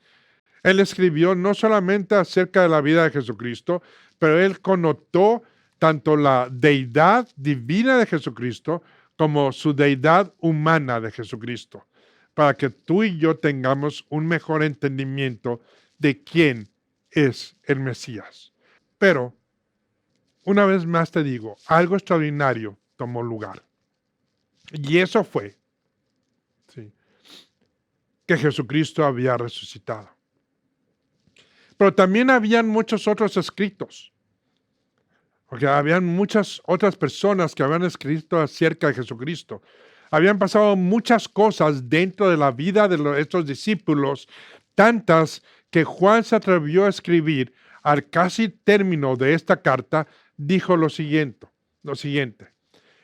él escribió no solamente acerca de la vida de Jesucristo, pero él connotó tanto la deidad divina de Jesucristo como su deidad humana de Jesucristo, para que tú y yo tengamos un mejor entendimiento de quién es el Mesías. Pero, una vez más te digo, algo extraordinario tomó lugar. Y eso fue, ¿sí?, que Jesucristo había resucitado. Pero también habían muchos otros escritos. Porque habían muchas otras personas que habían escrito acerca de Jesucristo. Habían pasado muchas cosas dentro de la vida de estos discípulos, tantas que Juan se atrevió a escribir al casi término de esta carta, dijo lo siguiente.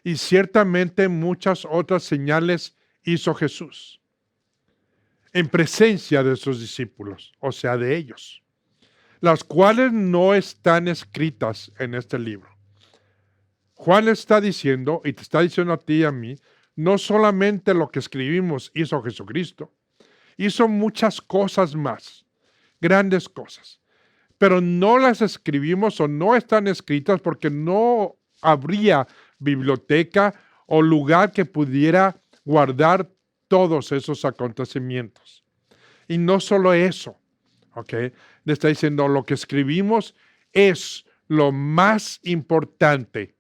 Y ciertamente muchas otras señales hizo Jesús en presencia de sus discípulos, o sea, de ellos, las cuales no están escritas en este libro. Juan está diciendo, y te está diciendo a ti y a mí, no solamente lo que escribimos hizo Jesucristo, hizo muchas cosas más, grandes cosas, pero no las escribimos o no están escritas porque no habría biblioteca o lugar que pudiera guardar todos esos acontecimientos. Y no solo eso, le está diciendo, lo que escribimos es lo más importante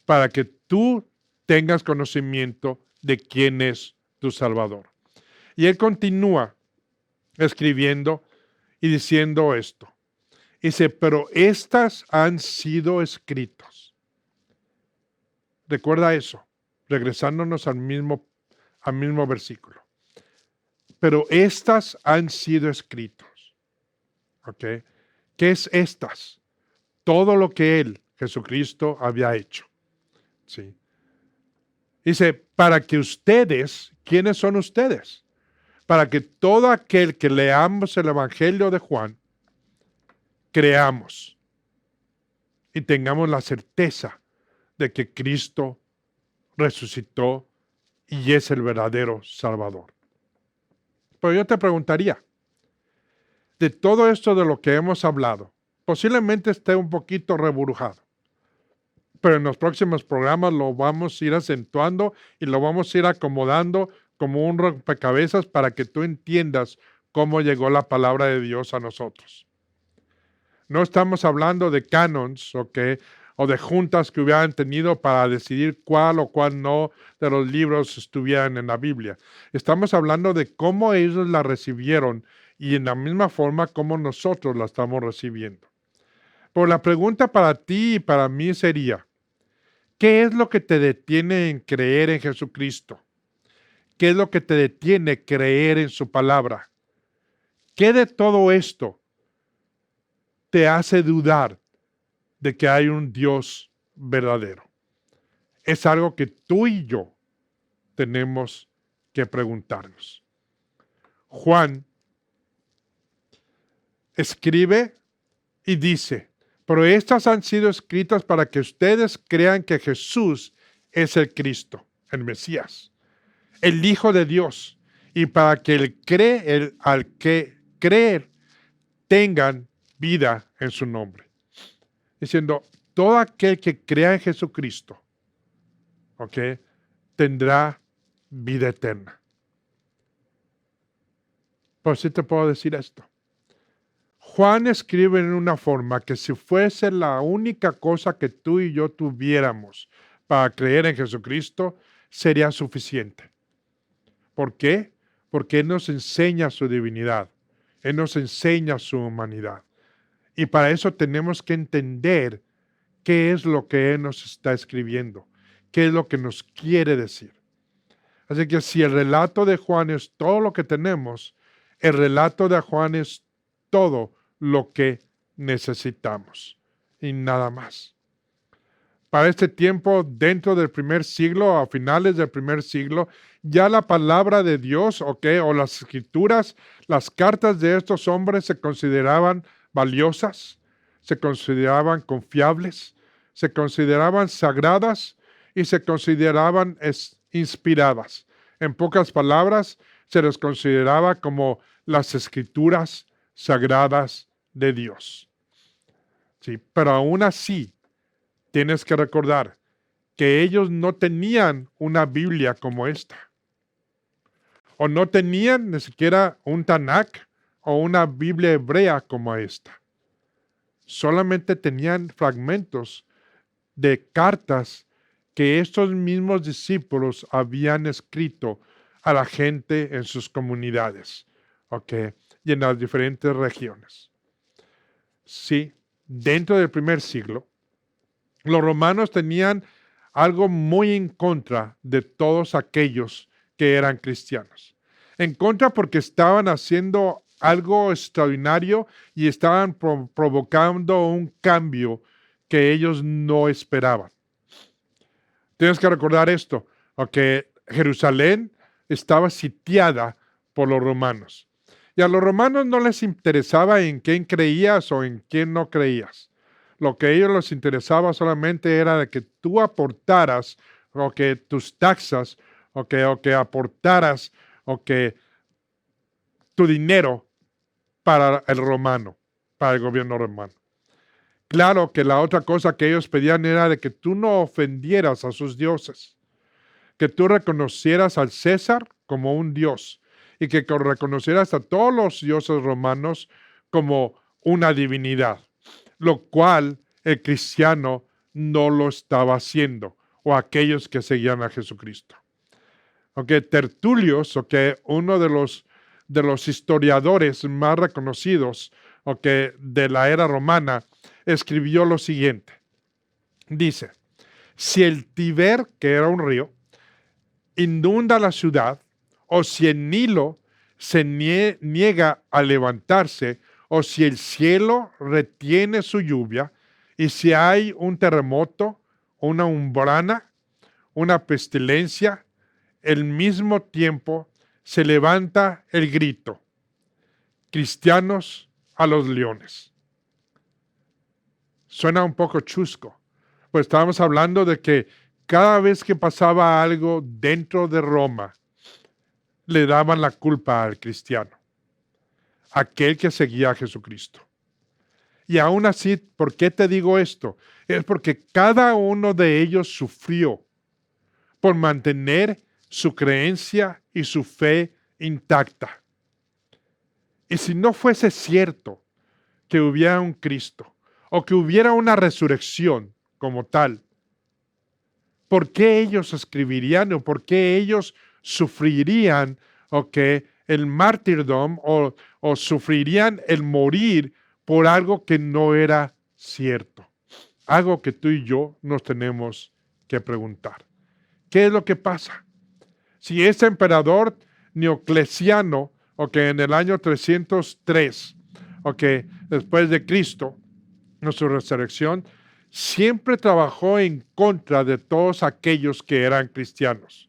para que tú tengas conocimiento de quién es tu Salvador. Y él continúa escribiendo y diciendo esto. Dice, pero estas han sido escritos. Recuerda eso, regresándonos al mismo versículo. Pero estas han sido escritos. ¿Qué es estas? Todo lo que él, Jesucristo, había hecho. ¿sí? Dice, para que ustedes, ¿quiénes son ustedes? Para que todo aquel que leamos el Evangelio de Juan, creamos y tengamos la certeza de que Cristo resucitó y es el verdadero Salvador. Pero yo te preguntaría, de todo esto de lo que hemos hablado, posiblemente esté un poquito reburujado, pero en los próximos programas lo vamos a ir acentuando y lo vamos a ir acomodando como un rompecabezas para que tú entiendas cómo llegó la palabra de Dios a nosotros. No estamos hablando de canons, ¿ok?, o de juntas que hubieran tenido para decidir cuál o cuál no de los libros estuvieran en la Biblia. Estamos hablando de cómo ellos la recibieron y en la misma forma como nosotros la estamos recibiendo. Pero la pregunta para ti y para mí sería, ¿qué es lo que te detiene en creer en Jesucristo? ¿Qué es lo que te detiene en creer en su palabra? ¿Qué de todo esto te hace dudar de que hay un Dios verdadero? Es algo que tú y yo tenemos que preguntarnos. Juan escribe y dice, pero estas han sido escritas para que ustedes crean que Jesús es el Cristo, el Mesías, el Hijo de Dios, y para que al que creer tengan vida en su nombre. Diciendo, todo aquel que crea en Jesucristo, ¿ok?, tendrá vida eterna. Por si te puedo decir esto. Juan escribe en una forma que si fuese la única cosa que tú y yo tuviéramos para creer en Jesucristo, sería suficiente. ¿Por qué? Porque Él nos enseña su divinidad. Él nos enseña su humanidad. Y para eso tenemos que entender qué es lo que Él nos está escribiendo, qué es lo que nos quiere decir. Así que si el relato de Juan es todo lo que tenemos, el relato de Juan es todo lo que necesitamos y nada más. Para este tiempo, dentro del primer siglo, a finales del primer siglo, ya la palabra de Dios, o las escrituras, las cartas de estos hombres se consideraban valiosas, se consideraban confiables, se consideraban sagradas y se consideraban inspiradas. En pocas palabras, se les consideraba como las escrituras sagradas de Dios. Sí, pero aún así, tienes que recordar que ellos no tenían una Biblia como esta. O no tenían ni siquiera un Tanakh o una Biblia hebrea como esta. Solamente tenían fragmentos de cartas que estos mismos discípulos habían escrito a la gente en sus comunidades, y en las diferentes regiones. Sí, dentro del primer siglo, los romanos tenían algo muy en contra de todos aquellos que eran cristianos. En contra porque estaban haciendo algo extraordinario y estaban provocando un cambio que ellos no esperaban. Tienes que recordar esto, Jerusalén estaba sitiada por los romanos. Y a los romanos no les interesaba en quién creías o en quién no creías. Lo que a ellos les interesaba solamente era de que tú aportaras, o que tus taxas, o que aportaras, tu dinero para el romano, para el gobierno romano. Claro que la otra cosa que ellos pedían era de que tú no ofendieras a sus dioses, que tú reconocieras al César como un dios y que reconocieras a todos los dioses romanos como una divinidad, lo cual el cristiano no lo estaba haciendo, o aquellos que seguían a Jesucristo. Tertulios, uno de los historiadores más reconocidos, de la era romana, escribió lo siguiente. Dice, si el Tíber, que era un río, inunda la ciudad, o si el Nilo se niega a levantarse, o si el cielo retiene su lluvia, y si hay un terremoto, una umbrana, una pestilencia, al mismo tiempo se levanta el grito: cristianos a los leones. Suena un poco chusco, pues estábamos hablando de que cada vez que pasaba algo dentro de Roma, le daban la culpa al cristiano, aquel que seguía a Jesucristo. Y aún así, ¿por qué te digo esto? Es porque cada uno de ellos sufrió por mantener su creencia y su fe intacta. Y si no fuese cierto que hubiera un Cristo o que hubiera una resurrección como tal, ¿por qué ellos escribirían o por qué ellos sufrirían el martyrdom o sufrirían el morir por algo que no era cierto? Algo que tú y yo nos tenemos que preguntar. ¿Qué es lo que pasa? Si ese emperador Diocleciano, en el año 303, después de Cristo, nuestra resurrección, siempre trabajó en contra de todos aquellos que eran cristianos.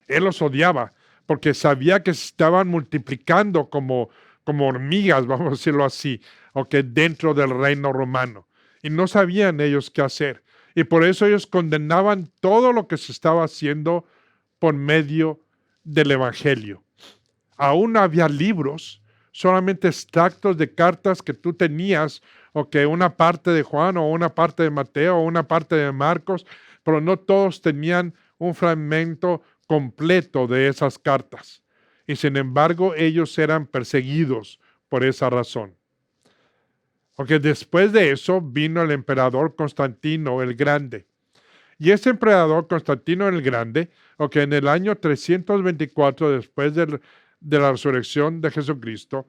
Él los odiaba porque sabía que se estaban multiplicando como hormigas, vamos a decirlo así, dentro del reino romano. Y no sabían ellos qué hacer. Y por eso ellos condenaban todo lo que se estaba haciendo por medio del Evangelio. Aún no había libros, solamente extractos de cartas que tú tenías, una parte de Juan o una parte de Mateo o una parte de Marcos, pero no todos tenían un fragmento completo de esas cartas. Y sin embargo, ellos eran perseguidos por esa razón. Después de eso vino el emperador Constantino el Grande. Y ese emperador Constantino el Grande, en el año 324 después de la resurrección de Jesucristo,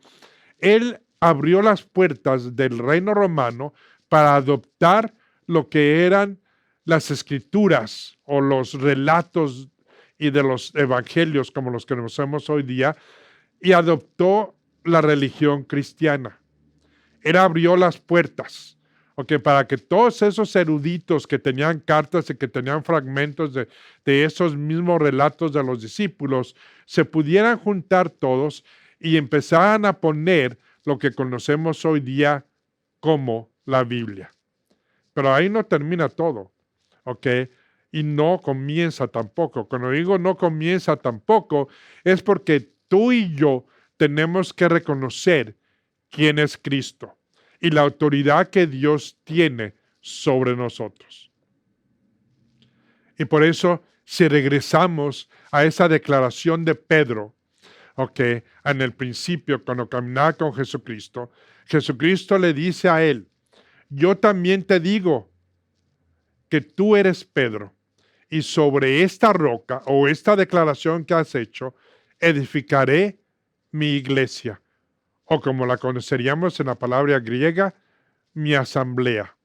él abrió las puertas del reino romano para adoptar lo que eran las escrituras o los relatos y de los evangelios como los que conocemos hoy día, y adoptó la religión cristiana. Él abrió las puertas, para que todos esos eruditos que tenían cartas y que tenían fragmentos de esos mismos relatos de los discípulos, se pudieran juntar todos y empezaran a poner lo que conocemos hoy día como la Biblia. Pero ahí no termina todo, y no comienza tampoco. Cuando digo no comienza tampoco, es porque tú y yo tenemos que reconocer quién es Cristo y la autoridad que Dios tiene sobre nosotros. Y por eso, si regresamos a esa declaración de Pedro, en el principio, cuando caminaba con Jesucristo, Jesucristo le dice a él: yo también te digo que tú eres Pedro, y sobre esta roca o esta declaración que has hecho, edificaré mi iglesia, o como la conoceríamos en la palabra griega, mi asamblea.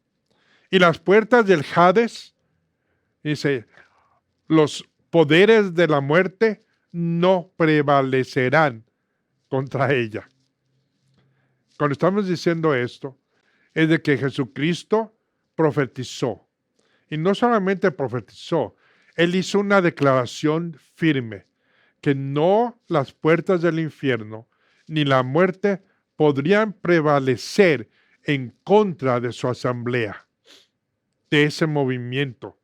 Y las puertas del Hades, dice, los poderes de la muerte no prevalecerán contra ella. Cuando estamos diciendo esto, es de que Jesucristo profetizó. Y no solamente profetizó, Él hizo una declaración firme, que no las puertas del infierno ni la muerte podrían prevalecer en contra de su asamblea, de ese movimiento,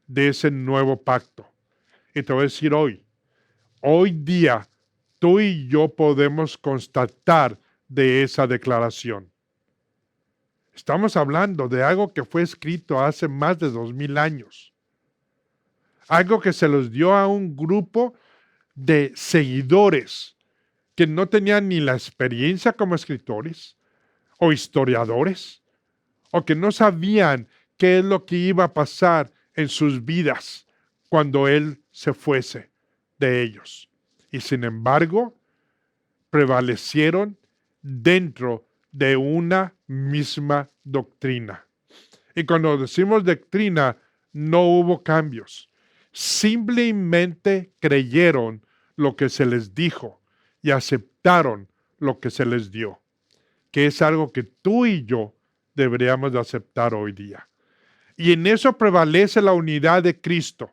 de ese nuevo pacto. Y te voy a decir hoy día, tú y yo podemos constatar de esa declaración. Estamos hablando de algo que fue escrito hace más de 2000 años. Algo que se los dio a un grupo de seguidores que no tenían ni la experiencia como escritores o historiadores, o que no sabían qué es lo que iba a pasar en sus vidas cuando Él se fuese de ellos. Y sin embargo, prevalecieron dentro de una misma doctrina. Y cuando decimos doctrina, no hubo cambios. Simplemente creyeron lo que se les dijo y aceptaron lo que se les dio, que es algo que tú y yo deberíamos de aceptar hoy día. Y en eso prevalece la unidad de Cristo.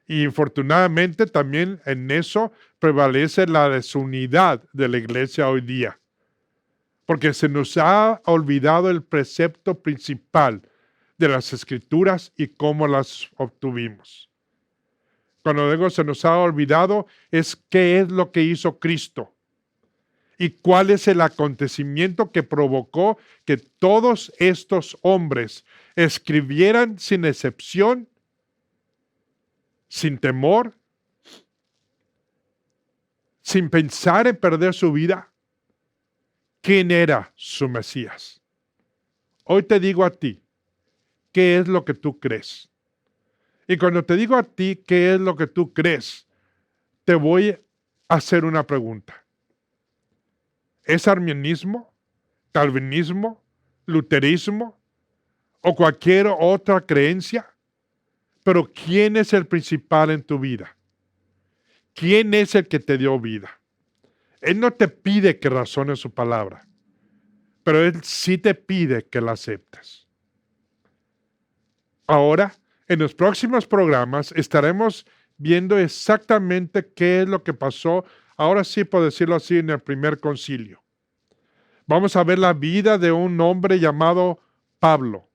Y infortunadamente también en eso prevalece la desunidad de la iglesia hoy día. Porque se nos ha olvidado el precepto principal de las Escrituras y cómo las obtuvimos. Cuando digo se nos ha olvidado, es qué es lo que hizo Cristo y cuál es el acontecimiento que provocó que todos estos hombres escribieran sin excepción, sin temor, sin pensar en perder su vida, quién era su Mesías. Hoy te digo a ti, ¿qué es lo que tú crees? Y cuando te digo a ti qué es lo que tú crees, te voy a hacer una pregunta. ¿Es arminianismo, calvinismo, luterismo o cualquier otra creencia? Pero ¿quién es el principal en tu vida? ¿Quién es el que te dio vida? Él no te pide que razones su palabra, pero Él sí te pide que la aceptes. Ahora, en los próximos programas estaremos viendo exactamente qué es lo que pasó, ahora sí por decirlo así, en el primer concilio. Vamos a ver la vida de un hombre llamado Pablo,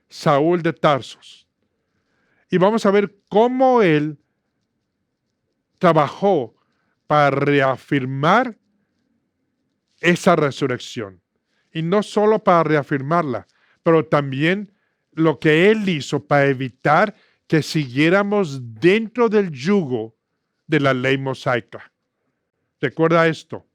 Saúl de Tarsos. Y vamos a ver cómo él trabajó para reafirmar esa resurrección. Y no solo para reafirmarla, pero también lo que él hizo para evitar que siguiéramos dentro del yugo de la ley mosaica. Recuerda esto.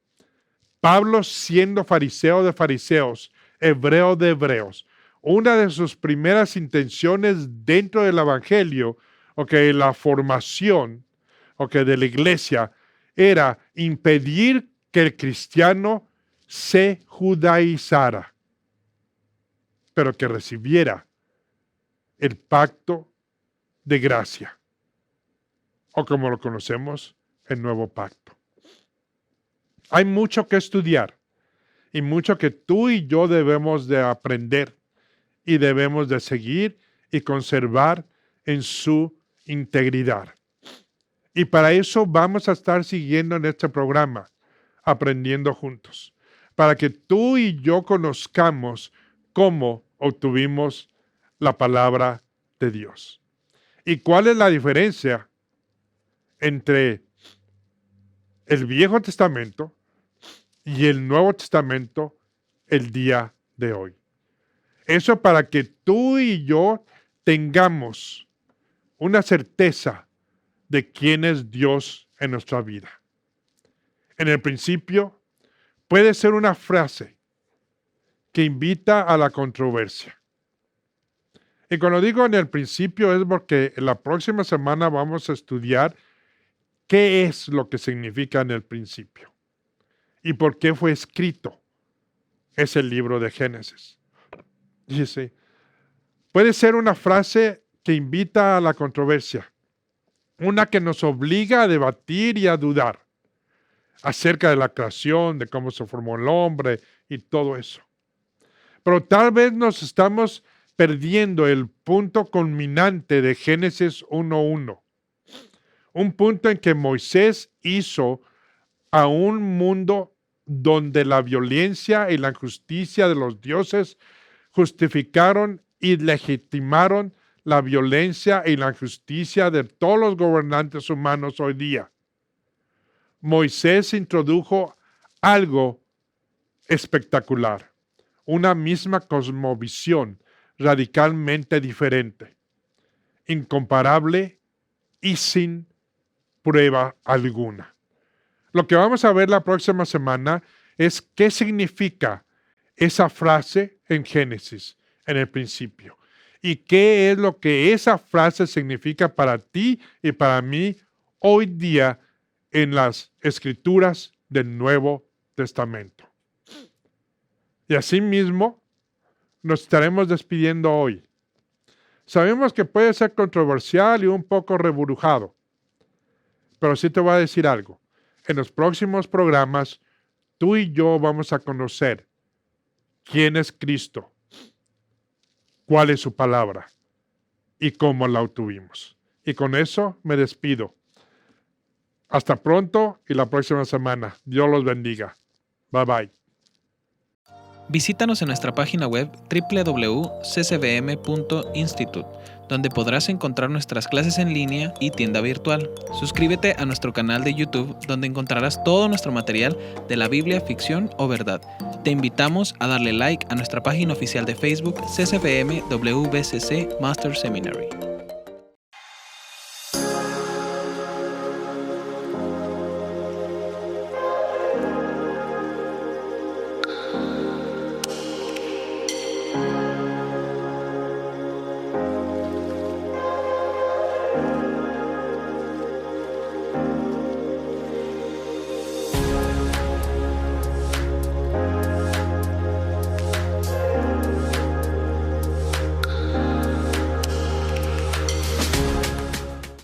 Pablo, siendo fariseo de fariseos, hebreo de hebreos, una de sus primeras intenciones dentro del evangelio, la formación, de la iglesia, era impedir que el cristiano se judaizara, pero que recibiera el pacto de gracia, o como lo conocemos, el nuevo pacto. Hay mucho que estudiar y mucho que tú y yo debemos de aprender y debemos de seguir y conservar en su integridad. Y para eso vamos a estar siguiendo en este programa, aprendiendo juntos, para que tú y yo conozcamos cómo obtuvimos la palabra de Dios. ¿Y cuál es la diferencia entre el Viejo Testamento y el Nuevo Testamento el día de hoy? Eso para que tú y yo tengamos una certeza de quién es Dios en nuestra vida. En el principio puede ser una frase que invita a la controversia. Y cuando digo en el principio es porque la próxima semana vamos a estudiar qué es lo que significa en el principio y por qué fue escrito ese libro de Génesis. Dice, puede ser una frase que invita a la controversia, una que nos obliga a debatir y a dudar acerca de la creación, de cómo se formó el hombre y todo eso. Pero tal vez nos estamos perdiendo el punto culminante de Génesis 1:1. Un punto en que Moisés hizo a un mundo donde la violencia y la injusticia de los dioses justificaron y legitimaron la violencia y la injusticia de todos los gobernantes humanos hoy día. Moisés introdujo algo espectacular, una misma cosmovisión radicalmente diferente, incomparable y sin prueba alguna. Lo que vamos a ver la próxima semana es qué significa esa frase en Génesis, en el principio, y qué es lo que esa frase significa para ti y para mí hoy día en las escrituras del Nuevo Testamento. Y asimismo, nos estaremos despidiendo hoy. Sabemos que puede ser controversial y un poco reburujado, pero sí te voy a decir algo. En los próximos programas, tú y yo vamos a conocer quién es Cristo, cuál es su palabra y cómo la obtuvimos. Y con eso me despido. Hasta pronto y la próxima semana. Dios los bendiga. Bye bye. Visítanos en nuestra página web www.ccbm.institute, donde podrás encontrar nuestras clases en línea y tienda virtual. Suscríbete a nuestro canal de YouTube, donde encontrarás todo nuestro material de la Biblia, ficción o verdad. Te invitamos a darle like a nuestra página oficial de Facebook, CCBM WBCC Master Seminary.